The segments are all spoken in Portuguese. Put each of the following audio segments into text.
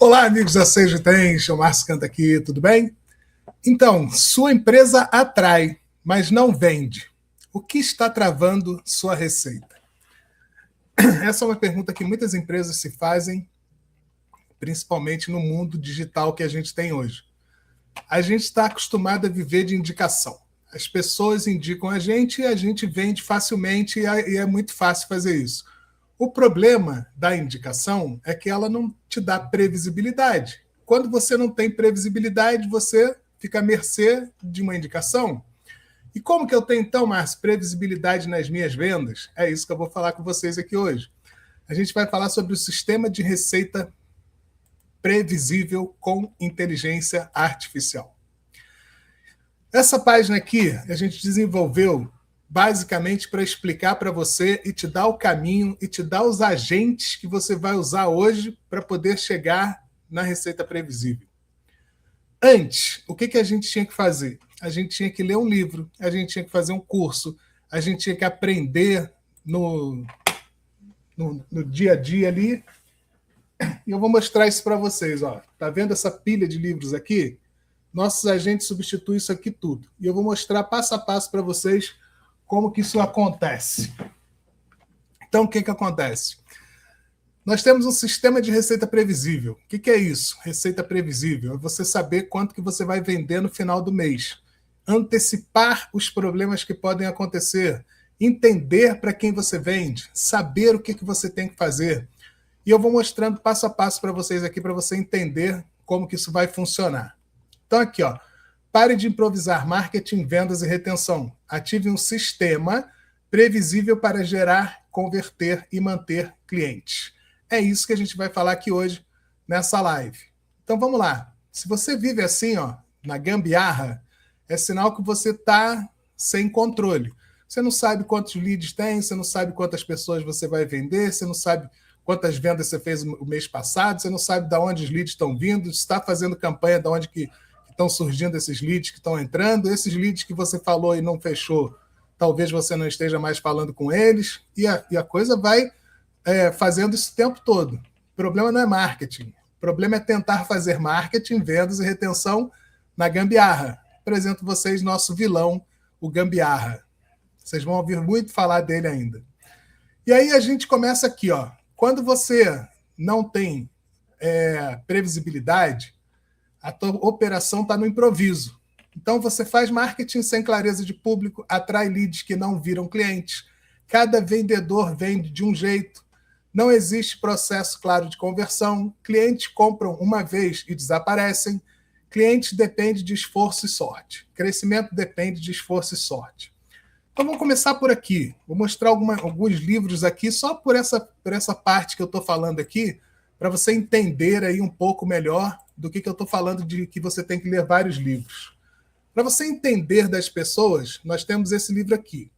Olá, amigos da Seja Tem, o Márcio Canta aqui, tudo bem? Então, sua empresa atrai, mas não vende. O que está travando sua receita? Essa é uma pergunta que muitas empresas se fazem, principalmente no mundo digital que a gente tem hoje. A gente está acostumado a viver de indicação. As pessoas indicam a gente e a gente vende facilmente e é muito fácil fazer isso. O problema da indicação é que ela não te dá previsibilidade. Quando você não tem previsibilidade, você fica à mercê de uma indicação. E como que eu tenho, então, Márcio, previsibilidade nas minhas vendas? É isso que eu vou falar com vocês aqui hoje. A gente vai falar sobre o sistema de receita previsível com inteligência artificial. Essa página aqui a gente desenvolveu basicamente para explicar para você e te dar o caminho e te dar os agentes que você vai usar hoje para poder chegar na receita previsível. Antes, o que a gente tinha que fazer? A gente tinha que ler um livro, a gente tinha que fazer um curso, a gente tinha que aprender no dia a dia ali. E eu vou mostrar isso para vocês. Ó. Tá vendo essa pilha de livros aqui? Nossos agentes substituem isso aqui tudo. E eu vou mostrar passo a passo para vocês como que isso acontece. Então, o que acontece? Nós temos um sistema de receita previsível. O que é isso? Receita previsível é você saber quanto que você vai vender no final do mês. Antecipar os problemas que podem acontecer. Entender para quem você vende. Saber o que você tem que fazer. E eu vou mostrando passo a passo para vocês aqui, para você entender como que isso vai funcionar. Então, aqui, ó. Pare de improvisar marketing, vendas e retenção. Ative um sistema previsível para gerar, converter e manter clientes. É isso que a gente vai falar aqui hoje nessa live. Então vamos lá. Se você vive assim, ó, na gambiarra, é sinal que você está sem controle. Você não sabe quantos leads tem, você não sabe quantas pessoas você vai vender, você não sabe quantas vendas você fez o mês passado, você não sabe de onde os leads estão vindo, está fazendo campanha de onde que estão surgindo esses leads que estão entrando, esses leads que você falou e não fechou, talvez você não esteja mais falando com eles, e a coisa vai fazendo isso o tempo todo. O problema não é marketing, o problema é tentar fazer marketing, vendas e retenção na gambiarra. Apresento vocês nosso vilão, o gambiarra. Vocês vão ouvir muito falar dele ainda. E aí a gente começa aqui, ó. Quando você não tem previsibilidade, a tua operação está no improviso. Então, você faz marketing sem clareza de público, atrai leads que não viram clientes. Cada vendedor vende de um jeito. Não existe processo claro de conversão. Clientes compram uma vez e desaparecem. Clientes depende de esforço e sorte. Crescimento depende de esforço e sorte. Então, vamos começar por aqui. Vou mostrar alguns livros aqui, só por essa parte que eu estou falando aqui, para você entender aí um pouco melhor do que eu estou falando de que você tem que ler vários livros. Para você entender das pessoas, nós temos esse livro aqui,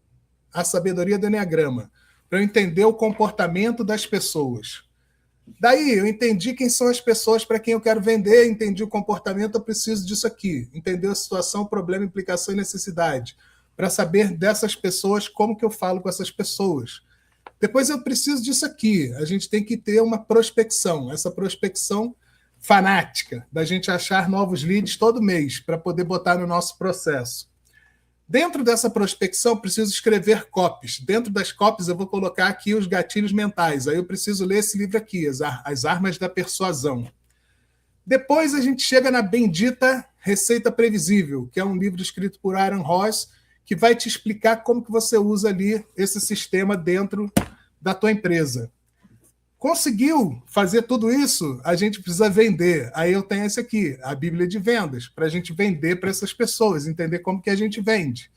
A Sabedoria do Eneagrama, para eu entender o comportamento das pessoas. Daí eu entendi quem são as pessoas para quem eu quero vender, entendi o comportamento, eu preciso disso aqui. Entendeu a situação, problema, implicação e necessidade. Para saber dessas pessoas, como que eu falo com essas pessoas. Depois eu preciso disso aqui. A gente tem que ter uma prospecção. Essa prospecção fanática, da gente achar novos leads todo mês, para poder botar no nosso processo. Dentro dessa prospecção, preciso escrever copies. Dentro das copies, eu vou colocar aqui os gatilhos mentais. Aí eu preciso ler esse livro aqui, As Armas da Persuasão. Depois a gente chega na bendita Receita Previsível, que é um livro escrito por Aaron Ross, que vai te explicar como que você usa ali esse sistema dentro da tua empresa. Conseguiu fazer tudo isso, a gente precisa vender. Aí eu tenho esse aqui, a Bíblia de Vendas, para a gente vender para essas pessoas, entender como que a gente vende.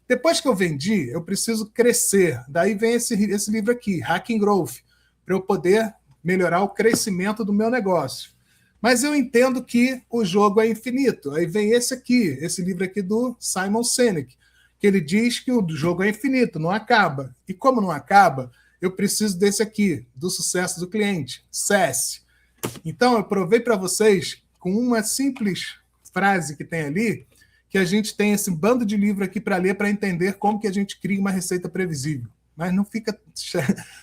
Depois que eu vendi, eu preciso crescer. Daí vem esse livro aqui, Hacking Growth, para eu poder melhorar o crescimento do meu negócio. Mas eu entendo que o jogo é infinito. Aí vem esse livro aqui do Simon Sinek, que ele diz que o jogo é infinito, não acaba. E como não acaba, eu preciso desse aqui, do sucesso do cliente, SES. Então, eu provei para vocês, com uma simples frase que tem ali, que a gente tem esse bando de livro aqui para ler, para entender como que a gente cria uma receita previsível. mas não fica,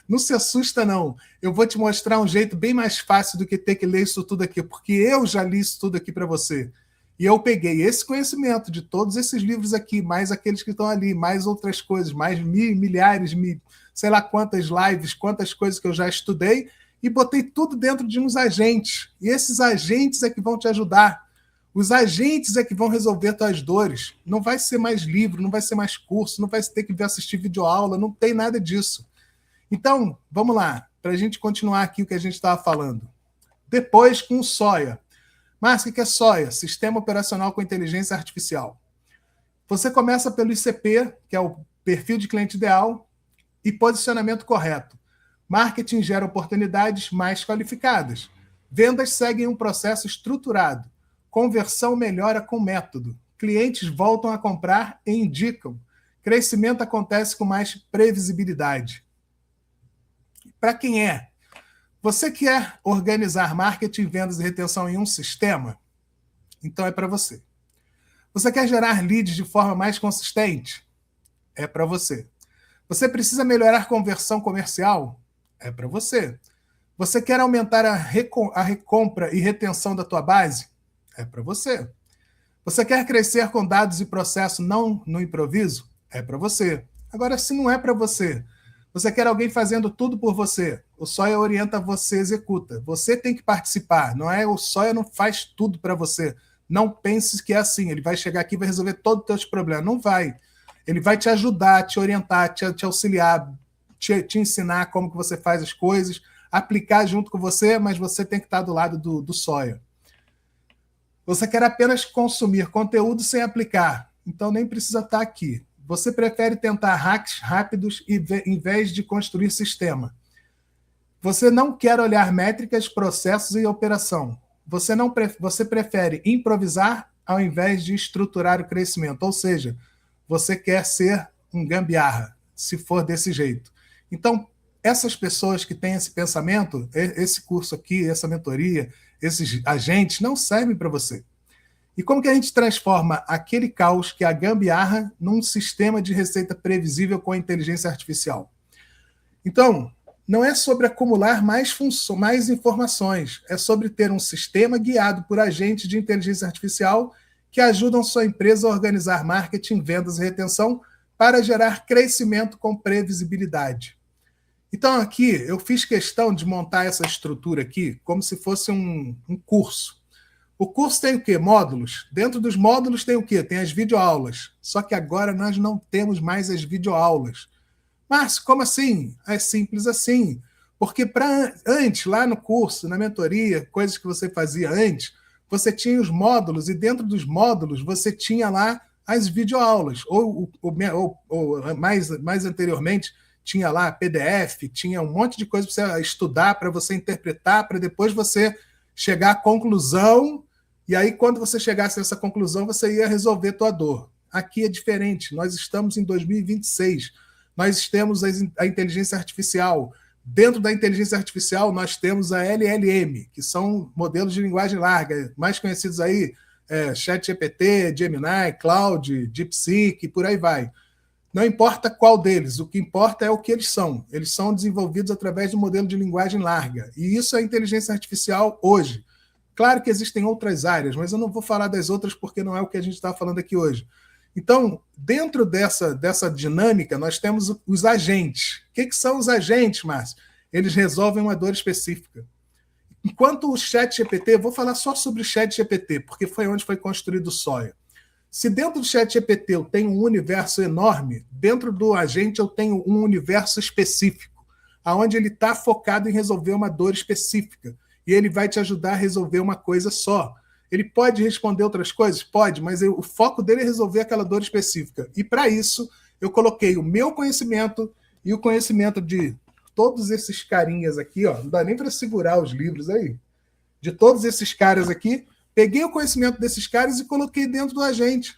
não se assusta não. Eu vou te mostrar um jeito bem mais fácil do que ter que ler isso tudo aqui, porque eu já li isso tudo aqui para você. E eu peguei esse conhecimento de todos esses livros aqui, mais aqueles que estão ali, mais outras coisas, mais milhares, sei lá quantas lives, quantas coisas que eu já estudei, e botei tudo dentro de uns agentes. E esses agentes é que vão te ajudar. Os agentes é que vão resolver tuas dores. Não vai ser mais livro, não vai ser mais curso, não vai ter que assistir videoaula, não tem nada disso. Então, vamos lá, para a gente continuar aqui o que a gente estava falando. Depois, com o SOIA. Márcio, o que é SOIA? Sistema Operacional com Inteligência Artificial. Você começa pelo ICP, que é o perfil de cliente ideal, e posicionamento correto. Marketing gera oportunidades mais qualificadas. Vendas seguem um processo estruturado. Conversão melhora com método. Clientes voltam a comprar e indicam. Crescimento acontece com mais previsibilidade. Para quem é? Você quer organizar marketing, vendas e retenção em um sistema? Então é para você. Você quer gerar leads de forma mais consistente? É para você. Você precisa melhorar a conversão comercial? É para você. Você quer aumentar a recompra e retenção da tua base? É para você. Você quer crescer com dados e processo, não no improviso? É para você. Agora, se não é para você, você quer alguém fazendo tudo por você, o SOIA orienta, você executa. Você tem que participar, não é? O SOIA não faz tudo para você. Não pense que é assim, ele vai chegar aqui e vai resolver todos os teus problemas. Não vai. Ele vai te ajudar, te orientar, te auxiliar, te ensinar como que você faz as coisas, aplicar junto com você, mas você tem que estar do lado do SOIA. Você quer apenas consumir conteúdo sem aplicar, então nem precisa estar aqui. Você prefere tentar hacks rápidos em vez de construir sistema. Você não quer olhar métricas, processos e operação. Você prefere improvisar ao invés de estruturar o crescimento. Ou seja, você quer ser um gambiarra, se for desse jeito. Então, essas pessoas que têm esse pensamento, esse curso aqui, essa mentoria, esses agentes não servem para você. E como que a gente transforma aquele caos que é a gambiarra num sistema de receita previsível com a inteligência artificial? Então, não é sobre acumular mais informações, é sobre ter um sistema guiado por agentes de inteligência artificial que ajudam sua empresa a organizar marketing, vendas e retenção para gerar crescimento com previsibilidade. Então, aqui, eu fiz questão de montar essa estrutura aqui como se fosse um curso. O curso tem o quê? Módulos. Dentro dos módulos tem o quê? Tem as videoaulas. Só que agora nós não temos mais as videoaulas. Márcio, como assim? É simples assim. Porque antes, lá no curso, na mentoria, coisas que você fazia antes, você tinha os módulos e dentro dos módulos você tinha lá as videoaulas. Ou mais anteriormente, tinha lá PDF, tinha um monte de coisa para você estudar, para você interpretar, para depois você chegar à conclusão, e aí quando você chegasse nessa conclusão, você ia resolver a tua dor. Aqui é diferente, nós estamos em 2026, nós temos a inteligência artificial. Dentro da inteligência artificial, nós temos a LLM, que são modelos de linguagem larga, mais conhecidos aí, ChatGPT, Gemini, Claude, DeepSeek, e por aí vai. Não importa qual deles, o que importa é o que eles são. Eles são desenvolvidos através de um modelo de linguagem larga. E isso é a inteligência artificial hoje. Claro que existem outras áreas, mas eu não vou falar das outras porque não é o que a gente está falando aqui hoje. Então, dentro dessa dinâmica, nós temos os agentes. O que são os agentes, Márcio? Eles resolvem uma dor específica. Enquanto o ChatGPT, vou falar só sobre o ChatGPT, porque foi onde foi construído o SOIA. Se dentro do ChatGPT eu tenho um universo enorme, dentro do agente eu tenho um universo específico, onde ele está focado em resolver uma dor específica. E ele vai te ajudar a resolver uma coisa só. Ele pode responder outras coisas? Pode, mas o foco dele é resolver aquela dor específica. E para isso, eu coloquei o meu conhecimento e o conhecimento de todos esses carinhas aqui, ó, não dá nem para segurar os livros aí, de todos esses caras aqui. Peguei o conhecimento desses caras e coloquei dentro do agente.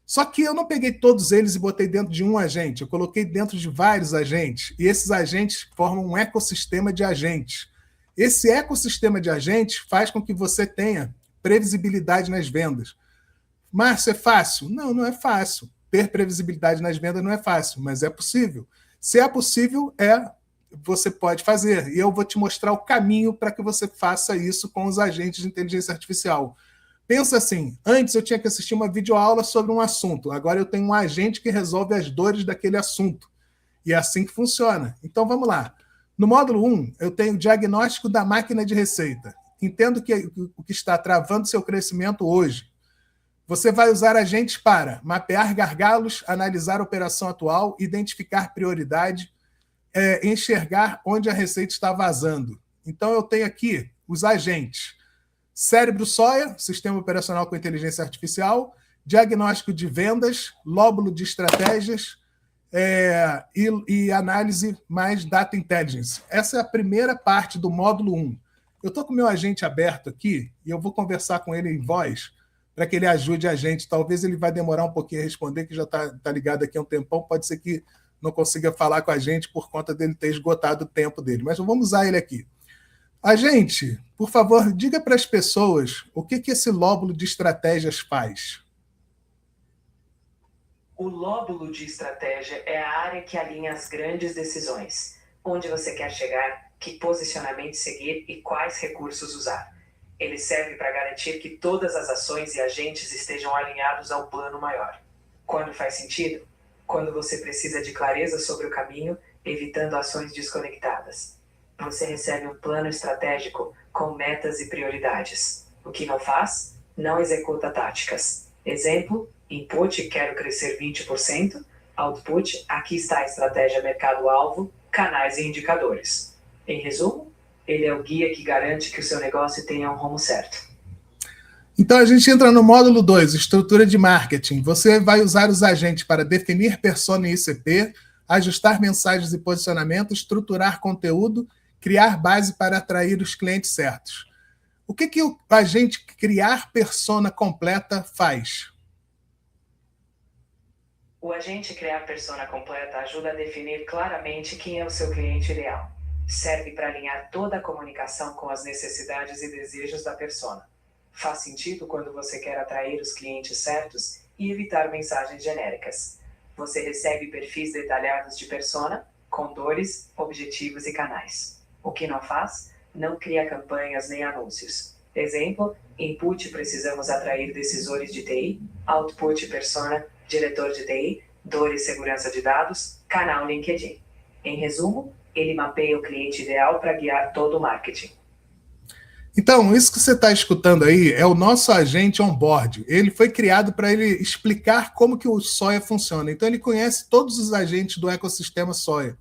Só que eu não peguei todos eles e botei dentro de um agente, eu coloquei dentro de vários agentes. E esses agentes formam um ecossistema de agentes. Esse ecossistema de agentes faz com que você tenha previsibilidade nas vendas. Márcio, é fácil? Não, não é fácil. Ter previsibilidade nas vendas não é fácil, mas é possível. Se é possível, você pode fazer. E eu vou te mostrar o caminho para que você faça isso com os agentes de inteligência artificial. Pensa assim, antes eu tinha que assistir uma videoaula sobre um assunto, agora eu tenho um agente que resolve as dores daquele assunto. E é assim que funciona. Então vamos lá. No módulo 1, eu tenho o diagnóstico da máquina de receita. Entendo o que está travando seu crescimento hoje. Você vai usar agentes para mapear gargalos, analisar a operação atual, identificar prioridade, enxergar onde a receita está vazando. Então eu tenho aqui os agentes. Cérebro Soia, sistema operacional com inteligência artificial, diagnóstico de vendas, lóbulo de estratégias, e análise mais data intelligence. Essa é a primeira parte do módulo 1. Eu estou com o meu agente aberto aqui e eu vou conversar com ele em voz para que ele ajude a gente. Talvez ele vai demorar um pouquinho a responder, que já está ligado aqui há um tempão. Pode ser que não consiga falar com a gente por conta dele ter esgotado o tempo dele. Mas vamos usar ele aqui. Agente, por favor, diga para as pessoas o que esse lóbulo de estratégias faz. O lóbulo de estratégia é a área que alinha as grandes decisões. Onde você quer chegar, que posicionamento seguir e quais recursos usar. Ele serve para garantir que todas as ações e agentes estejam alinhados ao plano maior. Quando faz sentido? Quando você precisa de clareza sobre o caminho, evitando ações desconectadas. Você recebe um plano estratégico com metas e prioridades. O que não faz? Não executa táticas. Exemplo, input, quero crescer 20%. Output, aqui está a estratégia mercado-alvo, canais e indicadores. Em resumo, ele é o guia que garante que o seu negócio tenha um rumo certo. Então a gente entra no módulo 2, estrutura de marketing. Você vai usar os agentes para definir persona e ICP, ajustar mensagens e posicionamento, estruturar conteúdo, criar base para atrair os clientes certos. O que o agente criar persona completa faz? O agente criar persona completa ajuda a definir claramente quem é o seu cliente ideal. Serve para alinhar toda a comunicação com as necessidades e desejos da persona. Faz sentido quando você quer atrair os clientes certos e evitar mensagens genéricas. Você recebe perfis detalhados de persona, com dores, objetivos e canais. O que não faz? Não cria campanhas nem anúncios. Exemplo, input, precisamos atrair decisores de TI, output, persona, diretor de TI, dor e segurança de dados, canal LinkedIn. Em resumo, ele mapeia o cliente ideal para guiar todo o marketing. Então, isso que você está escutando aí é o nosso agente on-board. Ele foi criado para ele explicar como que o Soia funciona. Então, ele conhece todos os agentes do ecossistema Soia.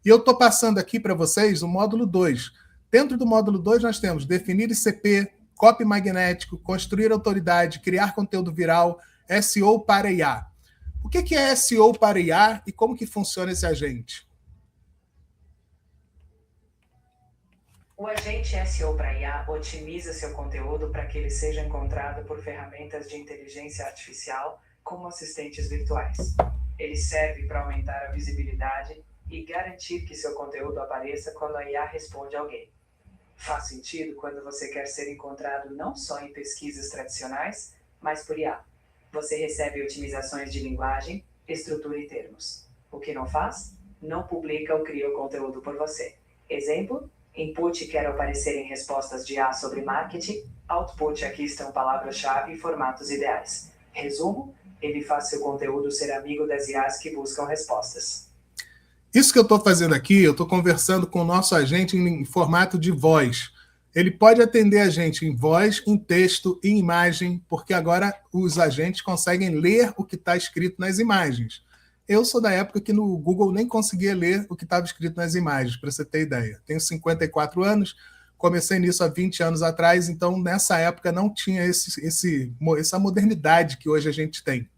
E eu estou passando aqui para vocês o módulo 2. Dentro do módulo 2, nós temos definir ICP, copy magnético, construir autoridade, criar conteúdo viral, SEO para IA. O que é SEO para IA e como que funciona esse agente? O agente SEO para IA otimiza seu conteúdo para que ele seja encontrado por ferramentas de inteligência artificial, como assistentes virtuais. Ele serve para aumentar a visibilidade e garantir que seu conteúdo apareça quando a IA responde a alguém. Faz sentido quando você quer ser encontrado não só em pesquisas tradicionais, mas por IA. Você recebe otimizações de linguagem, estrutura e termos. O que não faz? Não publica ou cria o conteúdo por você. Exemplo, input, quero aparecer em respostas de IA sobre marketing. Output, aqui estão palavras-chave e formatos ideais. Resumo, ele faz seu conteúdo ser amigo das IAs que buscam respostas. Isso que eu estou fazendo aqui, eu estou conversando com o nosso agente em formato de voz. Ele pode atender a gente em voz, em texto, em imagem, porque agora os agentes conseguem ler o que está escrito nas imagens. Eu sou da época que no Google nem conseguia ler o que estava escrito nas imagens, para você ter ideia. Tenho 54 anos, comecei nisso há 20 anos atrás, então nessa época não tinha essa modernidade que hoje a gente tem.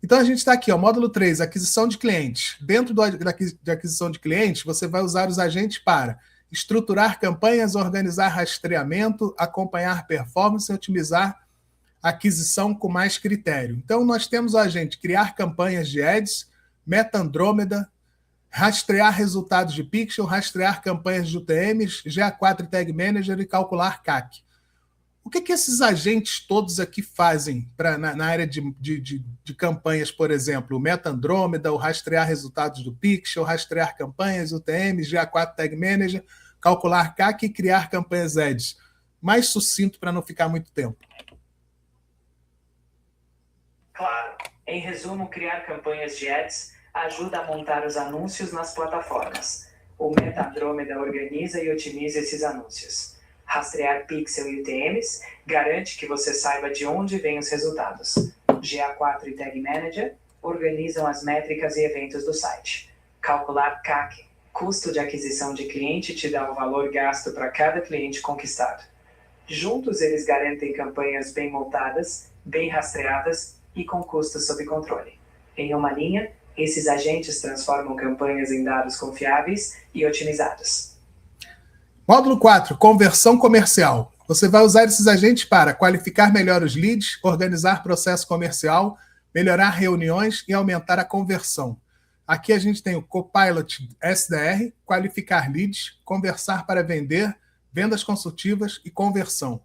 Então a gente está aqui, ó, módulo 3, aquisição de clientes. Dentro de aquisição de clientes, você vai usar os agentes para estruturar campanhas, organizar rastreamento, acompanhar performance e otimizar aquisição com mais critério. Então nós temos o agente criar campanhas de ads, Meta Andrômeda, rastrear resultados de pixel, rastrear campanhas de UTMs, GA4 Tag Manager e calcular CAC. O que esses agentes todos aqui fazem na área de campanhas, por exemplo, o Meta Andrômeda, o rastrear resultados do Pixel, rastrear campanhas, UTMs, GA4 Tag Manager, calcular CAC e criar campanhas Ads? Mais sucinto para não ficar muito tempo. Claro. Em resumo, criar campanhas de Ads ajuda a montar os anúncios nas plataformas. O Meta Andrômeda organiza e otimiza esses anúncios. Rastrear Pixel e UTMs garante que você saiba de onde vêm os resultados. GA4 e Tag Manager organizam as métricas e eventos do site. Calcular CAC, custo de aquisição de cliente, te dá o valor gasto para cada cliente conquistado. Juntos, eles garantem campanhas bem montadas, bem rastreadas e com custos sob controle. Em uma linha, esses agentes transformam campanhas em dados confiáveis e otimizados. Módulo 4, conversão comercial. Você vai usar esses agentes para qualificar melhor os leads, organizar processo comercial, melhorar reuniões e aumentar a conversão. Aqui a gente tem o Copilot SDR, qualificar leads, conversar para vender, vendas consultivas e conversão.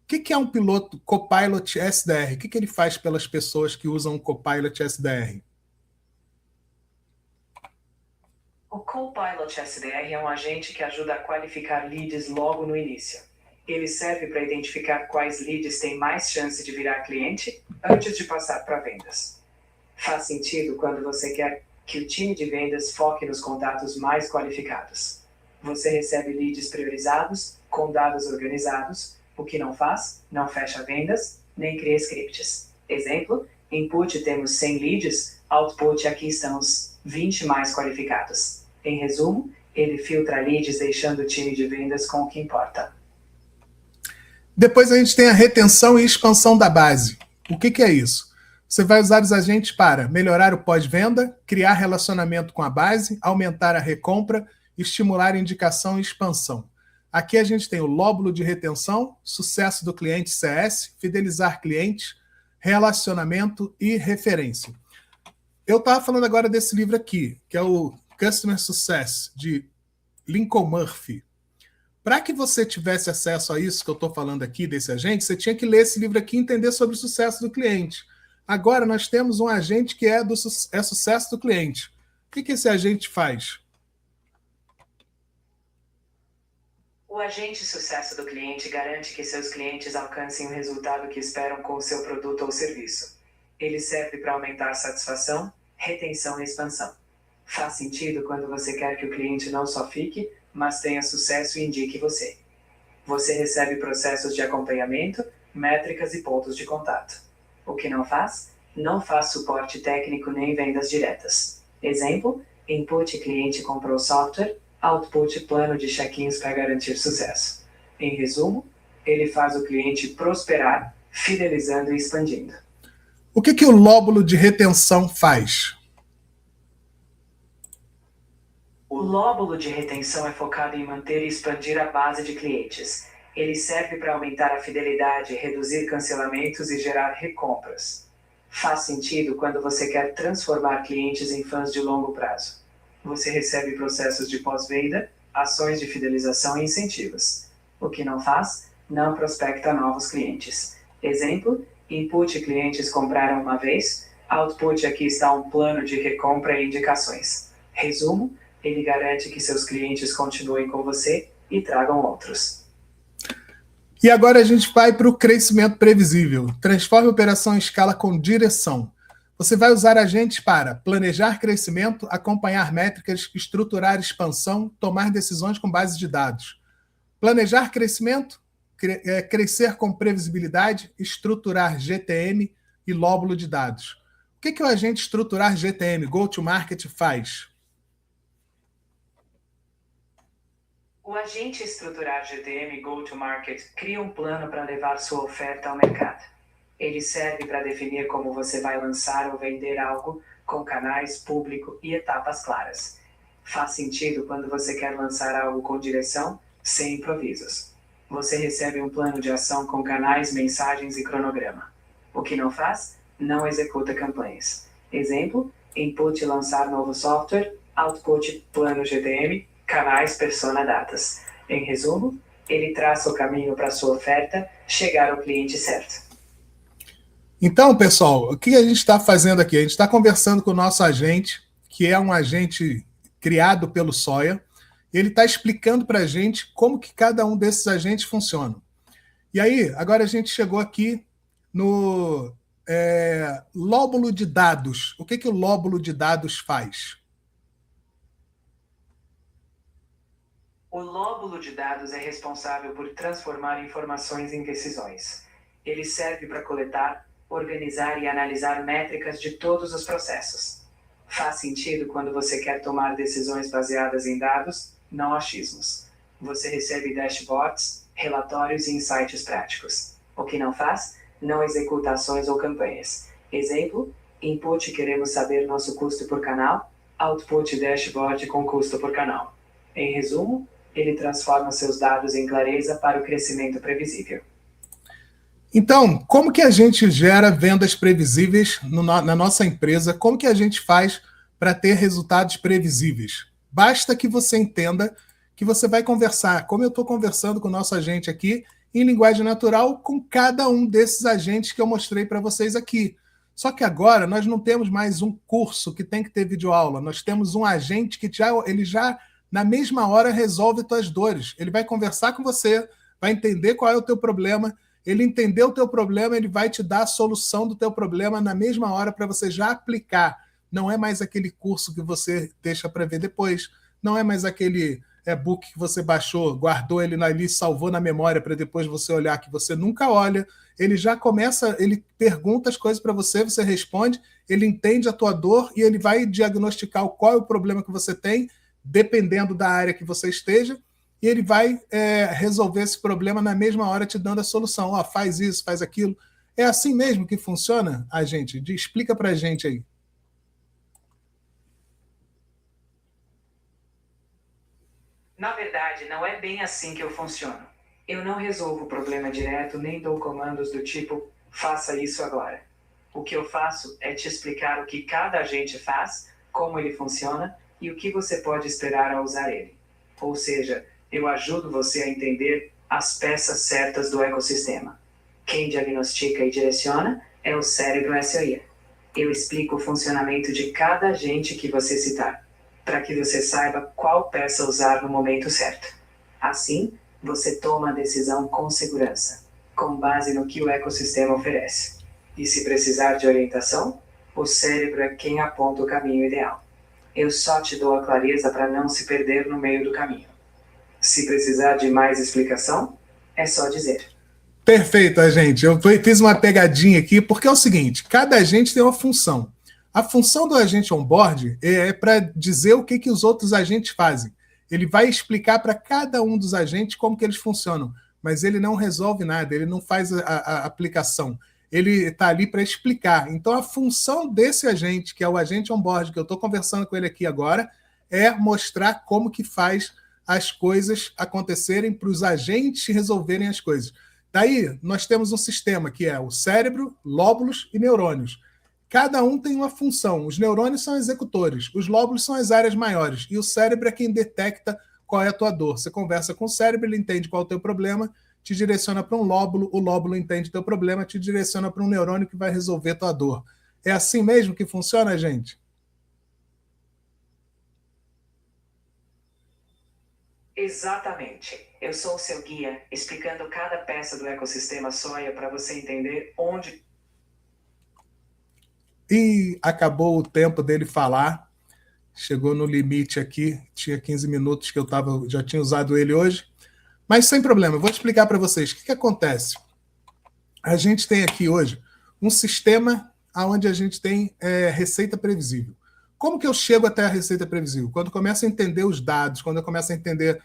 O que é um piloto Copilot SDR? O que ele faz pelas pessoas que usam o Copilot SDR? O Copilot SDR é um agente que ajuda a qualificar leads logo no início. Ele serve para identificar quais leads têm mais chance de virar cliente antes de passar para vendas. Faz sentido quando você quer que o time de vendas foque nos contatos mais qualificados. Você recebe leads priorizados, com dados organizados, o que não faz, não fecha vendas, nem cria scripts. Exemplo, input temos 100 leads, output aqui estão os 20 mais qualificados. Em resumo, ele filtra leads deixando o time de vendas com o que importa. Depois a gente tem a retenção e expansão da base. O que é isso? Você vai usar os agentes para melhorar o pós-venda, criar relacionamento com a base, aumentar a recompra, estimular indicação e expansão. Aqui a gente tem o lóbulo de retenção, sucesso do cliente CS, fidelizar clientes, relacionamento e referência. Eu estava falando agora desse livro aqui, que é o Customer Success, de Lincoln Murphy. Para que você tivesse acesso a isso que eu estou falando aqui, desse agente, você tinha que ler esse livro aqui e entender sobre o sucesso do cliente. Agora nós temos um agente que é sucesso do cliente. O que esse agente faz? O agente sucesso do cliente garante que seus clientes alcancem o resultado que esperam com o seu produto ou serviço. Ele serve para aumentar a satisfação, retenção e expansão. Faz sentido quando você quer que o cliente não só fique, mas tenha sucesso e indique você. Você recebe processos de acompanhamento, métricas e pontos de contato. O que não faz? Não faz suporte técnico nem vendas diretas. Exemplo, input cliente comprou software, output plano de check-ins para garantir sucesso. Em resumo, ele faz o cliente prosperar, fidelizando e expandindo. O que o lóbulo de retenção faz? O lóbulo de retenção é focado em manter e expandir a base de clientes. Ele serve para aumentar a fidelidade, reduzir cancelamentos e gerar recompras. Faz sentido quando você quer transformar clientes em fãs de longo prazo. Você recebe processos de pós-venda, ações de fidelização e incentivos. O que não faz? Não prospecta novos clientes. Exemplo, input clientes compraram uma vez, output aqui está um plano de recompra e indicações. Resumo, ele garante que seus clientes continuem com você e tragam outros. E agora a gente vai para o crescimento previsível. Transforme a operação em escala com direção. Você vai usar agentes para planejar crescimento, acompanhar métricas, estruturar expansão, tomar decisões com base de dados. Planejar crescimento, crescer com previsibilidade, estruturar GTM e lóbulo de dados. O que o agente estruturar GTM, Go-to-Market, faz? O agente estruturar GTM Go-to-Market cria um plano para levar sua oferta ao mercado. Ele serve para definir como você vai lançar ou vender algo com canais, público e etapas claras. Faz sentido quando você quer lançar algo com direção, sem improvisos. Você recebe um plano de ação com canais, mensagens e cronograma. O que não faz? Não executa campanhas. Exemplo, input lançar novo software, output plano GTM, canais, persona, datas. Em resumo, Ele traça o caminho para sua oferta chegar ao cliente certo. Então, pessoal, o que a gente está fazendo aqui? A gente está conversando com o nosso agente, que é um agente criado pelo Soia. Ele está explicando para a gente como que cada um desses agentes funciona. E aí, agora a gente chegou aqui no lóbulo de dados. O que o lóbulo de dados faz? O lóbulo de dados é responsável por transformar informações em decisões. Ele serve para coletar, organizar e analisar métricas de todos os processos. Faz sentido quando você quer tomar decisões baseadas em dados, não achismos. Você recebe dashboards, relatórios e insights práticos. O que não faz? Não executa ações ou campanhas. Exemplo, input queremos saber nosso custo por canal, output dashboard com custo por canal. Em resumo, ele transforma seus dados em clareza para o crescimento previsível. Então, como que a gente gera vendas previsíveis na nossa empresa? Como que a gente faz para ter resultados previsíveis? Basta que você entenda que você vai conversar, como eu estou conversando com o nosso agente aqui, em linguagem natural, com cada um desses agentes que eu mostrei para vocês aqui. Só que agora nós não temos mais um curso que tem que ter videoaula, nós temos um agente que ele já na mesma hora resolve tuas dores. Ele vai conversar com você, vai entender qual é o teu problema, ele entendeu o teu problema, ele vai te dar a solução do teu problema na mesma hora para você já aplicar. Não é mais aquele curso que você deixa para ver depois, não é mais aquele e-book que você baixou, guardou ele ali, salvou na memória para depois você olhar, que você nunca olha. Ele já começa, ele pergunta as coisas para você, você responde, ele entende a tua dor e ele vai diagnosticar qual é o problema que você tem, dependendo da área que você esteja, e ele vai resolver esse problema na mesma hora, te dando a solução. Ó, faz isso, faz aquilo. É assim mesmo que funciona, a gente? Explica para a gente aí. Na verdade, não é bem assim que eu funciono. Eu não resolvo o problema direto, nem dou comandos do tipo, faça isso agora. O que eu faço é te explicar o que cada agente faz, como ele funciona e o que você pode esperar ao usar ele. Ou seja, eu ajudo você a entender as peças certas do ecossistema. Quem diagnostica e direciona é o cérebro SOI. Eu explico o funcionamento de cada agente que você citar, para que você saiba qual peça usar no momento certo. Assim, você toma a decisão com segurança, com base no que o ecossistema oferece. E se precisar de orientação, o cérebro é quem aponta o caminho ideal. Eu só te dou a clareza para não se perder no meio do caminho. Se precisar de mais explicação, é só dizer. Perfeito, agente. Eu fiz uma pegadinha aqui, porque é o seguinte, cada agente tem uma função. A função do agente on-board é para dizer o que os outros agentes fazem. Ele vai explicar para cada um dos agentes como que eles funcionam, mas ele não resolve nada, ele não faz a aplicação. Ele está ali para explicar. Então, a função desse agente, que é o agente on-board, que eu estou conversando com ele aqui agora, é mostrar como que faz as coisas acontecerem para os agentes resolverem as coisas. Daí, nós temos um sistema que é o cérebro, lóbulos e neurônios. Cada um tem uma função. Os neurônios são executores, os lóbulos são as áreas maiores e o cérebro é quem detecta qual é a tua dor. Você conversa com o cérebro, ele entende qual é o teu problema, te direciona para um lóbulo, o lóbulo entende o teu problema, te direciona para um neurônio que vai resolver a tua dor. É assim mesmo que funciona, gente? Exatamente. Eu sou o seu guia, explicando cada peça do ecossistema Soia para você entender onde... E acabou o tempo dele falar. Chegou no limite aqui. Tinha 15 minutos que eu já tinha usado ele hoje. Mas sem problema, eu vou explicar para vocês. O que acontece? A gente tem aqui hoje um sistema onde a gente tem receita previsível. Como que eu chego até a receita previsível? Quando eu começo a entender os dados, quando eu começo a entender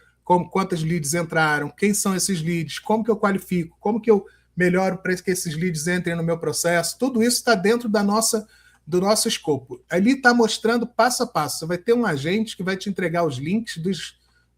quantas leads entraram, quem são esses leads, como que eu qualifico, como que eu melhoro para que esses leads entrem no meu processo, tudo isso está dentro do nosso escopo. Ali está mostrando passo a passo. Você vai ter um agente que vai te entregar os links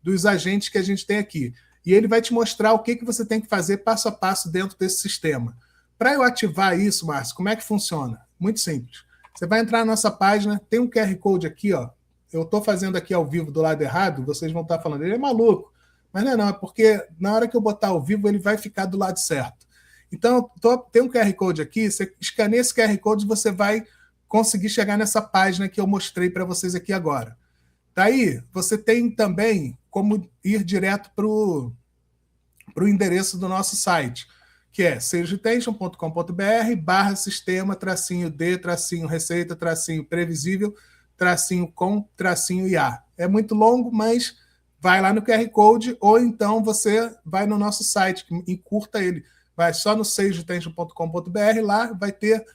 dos agentes que a gente tem aqui. E ele vai te mostrar o que você tem que fazer passo a passo dentro desse sistema. Para eu ativar isso, Márcio, como é que funciona? Muito simples. Você vai entrar na nossa página, tem um QR Code aqui, ó. Eu estou fazendo aqui ao vivo do lado errado, vocês vão estar falando, ele é maluco. Mas não é porque na hora que eu botar ao vivo, ele vai ficar do lado certo. Então, tem um QR Code aqui, você escaneia esse QR Code e você vai conseguir chegar nessa página que eu mostrei para vocês aqui agora. Daí, você tem também como ir direto para o endereço do nosso site, que é salesretention.com.br/sistema-d-receita-previsível-com-IA. É muito longo, mas vai lá no QR Code ou então você vai no nosso site, que encurta ele. Vai só no salesretention.com.br, lá vai ter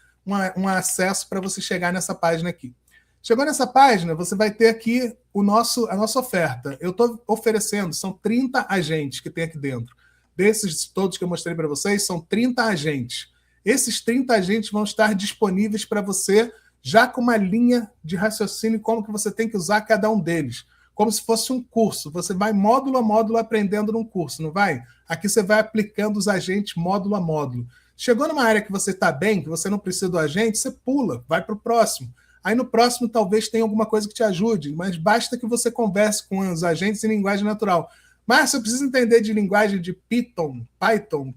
um acesso para você chegar nessa página aqui. Chegou nessa página, você vai ter aqui a nossa oferta. Eu estou oferecendo, são 30 agentes que tem aqui dentro. Desses todos que eu mostrei para vocês, são 30 agentes. Esses 30 agentes vão estar disponíveis para você, já com uma linha de raciocínio, como que você tem que usar cada um deles. Como se fosse um curso. Você vai módulo a módulo aprendendo num curso, não vai? Aqui você vai aplicando os agentes módulo a módulo. Chegou numa área que você está bem, que você não precisa do agente, você pula, vai para o próximo. Aí no próximo talvez tenha alguma coisa que te ajude, mas basta que você converse com os agentes em linguagem natural. Mas eu preciso entender de linguagem de Python,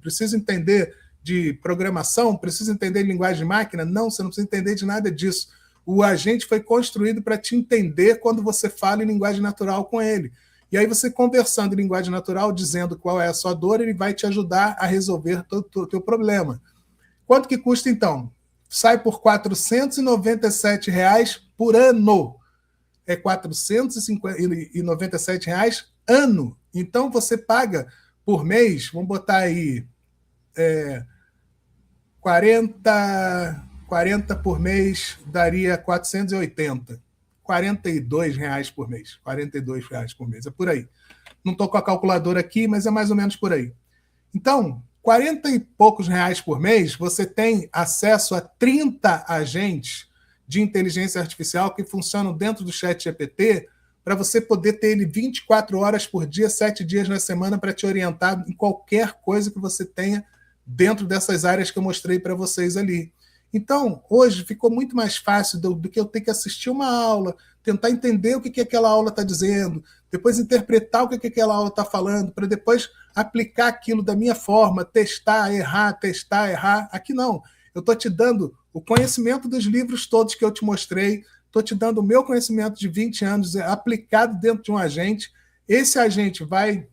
preciso entender de programação, preciso entender de linguagem de máquina? Não, você não precisa entender de nada disso. O agente foi construído para te entender quando você fala em linguagem natural com ele. E aí você conversando em linguagem natural, dizendo qual é a sua dor, ele vai te ajudar a resolver o teu problema. Quanto que custa, então? Sai por R$ 497 por ano. É R$ 497 ano. Então, você paga por mês, vamos botar aí 40 por mês, daria 480. R$ 42 por mês. R$ 42 por mês, é por aí. Não estou com a calculadora aqui, mas é mais ou menos por aí. Então, 40 e poucos reais por mês, você tem acesso a 30 agentes de inteligência artificial que funcionam dentro do ChatGPT, para você poder ter ele 24 horas por dia, 7 dias na semana, para te orientar em qualquer coisa que você tenha dentro dessas áreas que eu mostrei para vocês ali. Então, hoje ficou muito mais fácil do que eu ter que assistir uma aula, tentar entender o que aquela aula está dizendo, depois interpretar o que aquela aula está falando, para depois aplicar aquilo da minha forma, testar, errar. Aqui não. Eu estou te dando o conhecimento dos livros todos que eu te mostrei, estou te dando o meu conhecimento de 20 anos aplicado dentro de um agente. Esse agente vai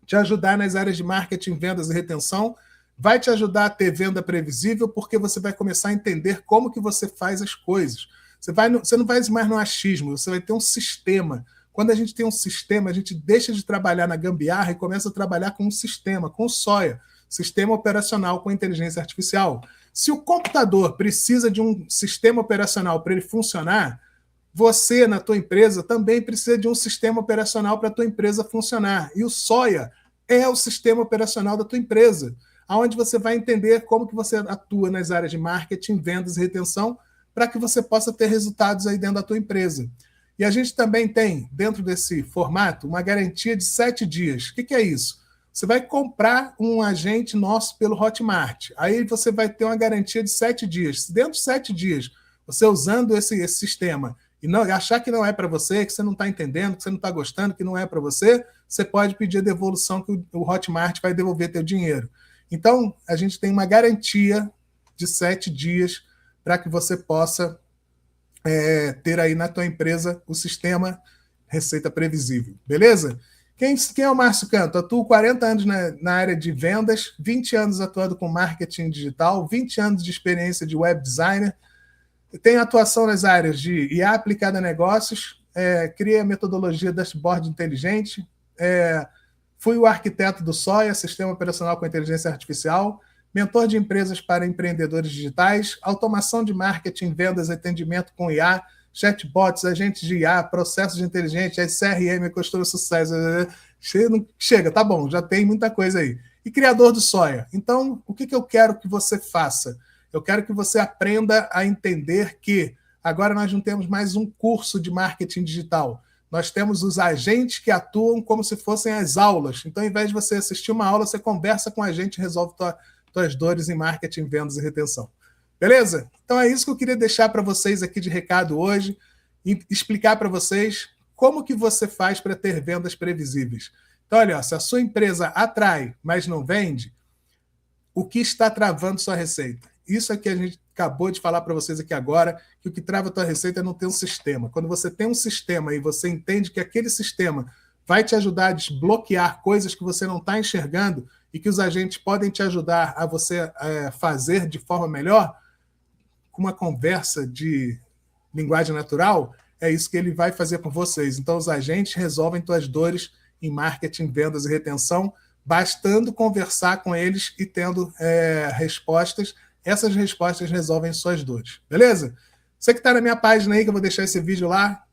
te ajudar nas áreas de marketing, vendas e retenção, vai te ajudar a ter venda previsível, porque você vai começar a entender como que você faz as coisas. Você não vai mais no achismo, você vai ter um sistema. Quando a gente tem um sistema, a gente deixa de trabalhar na gambiarra e começa a trabalhar com um sistema, com o SOIA, Sistema Operacional com Inteligência Artificial. Se o computador precisa de um sistema operacional para ele funcionar, você, na tua empresa, também precisa de um sistema operacional para a tua empresa funcionar. E o SOIA é o sistema operacional da tua empresa, onde você vai entender como que você atua nas áreas de marketing, vendas e retenção, para que você possa ter resultados aí dentro da tua empresa. E a gente também tem, dentro desse formato, uma garantia de 7 dias. O que é isso? Você vai comprar um agente nosso pelo Hotmart. Aí você vai ter uma garantia de 7 dias. Se dentro de 7 dias, você usando esse sistema e não achar que não é para você, que você não está entendendo, que você não está gostando, que não é para você, você pode pedir a devolução que o Hotmart vai devolver teu dinheiro. Então, a gente tem uma garantia de 7 dias para que você possa ter aí na tua empresa o sistema Receita Previsível. Beleza? Quem é o Márcio Canto? Atuo 40 anos na área de vendas, 20 anos atuando com marketing digital, 20 anos de experiência de web designer, tenho atuação nas áreas de IA aplicada a negócios, criei a metodologia Dashboard Inteligente, fui o arquiteto do SOIA, Sistema Operacional com Inteligência Artificial, mentor de empresas para empreendedores digitais, automação de marketing, vendas e atendimento com IA, chatbots, agentes de IA, processos de inteligência, CRM, costura sucesso. Chega, tá bom, já tem muita coisa aí. E criador do SOIA. Então, o que eu quero que você faça? Eu quero que você aprenda a entender que agora nós não temos mais um curso de marketing digital. Nós temos os agentes que atuam como se fossem as aulas. Então, ao invés de você assistir uma aula, você conversa com a gente e resolve tuas dores em marketing, vendas e retenção. Beleza? Então é isso que eu queria deixar para vocês aqui de recado hoje, e explicar para vocês como que você faz para ter vendas previsíveis. Então, olha, ó, se a sua empresa atrai, mas não vende, o que está travando sua receita? Isso é que a gente acabou de falar para vocês aqui agora, que o que trava a tua receita é não ter um sistema. Quando você tem um sistema e você entende que aquele sistema vai te ajudar a desbloquear coisas que você não está enxergando e que os agentes podem te ajudar a você fazer de forma melhor, com uma conversa de linguagem natural, é isso que ele vai fazer com vocês. Então, os agentes resolvem tuas dores em marketing, vendas e retenção, bastando conversar com eles e tendo respostas. Essas respostas resolvem suas dores. Beleza? Você que está na minha página aí, que eu vou deixar esse vídeo lá,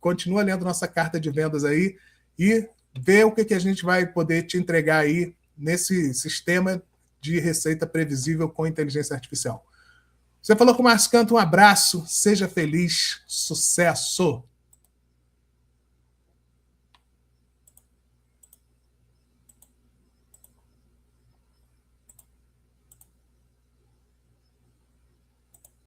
continua lendo nossa carta de vendas aí e vê o que a gente vai poder te entregar aí nesse sistema de receita previsível com inteligência artificial. Você falou com o Márcio Canto, um abraço, seja feliz, sucesso!